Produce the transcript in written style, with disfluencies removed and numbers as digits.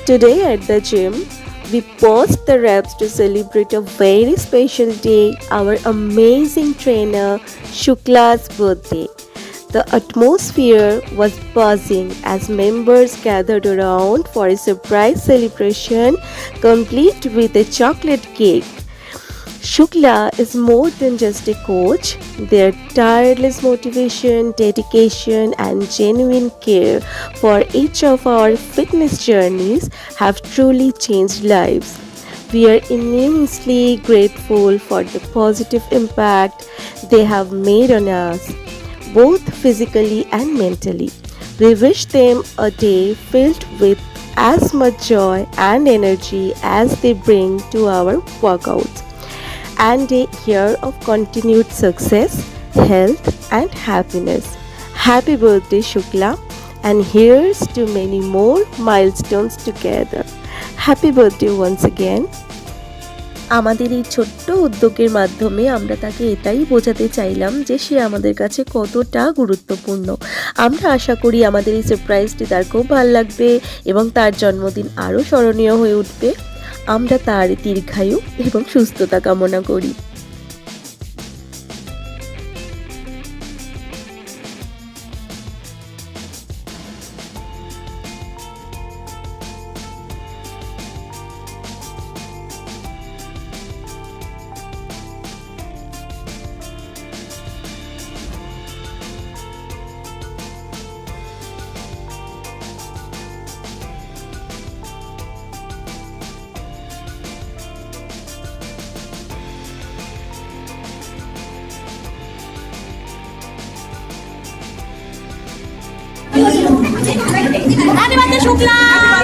Today at the gym, we paused the reps to celebrate a very special day, our amazing trainer Shukla's birthday. The atmosphere was buzzing as members gathered around for a surprise celebration complete with a chocolate cake. Shukla is more than just a coach. Their tireless motivation, dedication, and genuine care for each of our fitness journeys have truly changed lives. We are immensely grateful for the positive impact they have made on us, both physically and mentally. We wish them a day filled with as much joy and energy as they bring to our workouts, and a year of continued success, health, and happiness. Happy birthday, Shukla, and here's to many more milestones together. Happy birthday once again. আমাদের এই ছোট্ট উদ্যোগের মাধ্যমে আমরা তাকে এটাই বোঝাতে চাইলাম যে সে আমাদের কাছে কতটা গুরুত্বপূর্ণ। আমরা আশা করি আমাদের এই সারপ্রাইজটি তার খুব ভালো লাগবে এবং তার জন্মদিন আরও স্মরণীয় হয়ে উঠবে। আমরা তার দীর্ঘায়ু এবং সুস্থতা কামনা করি। Happy birthday, Shukla!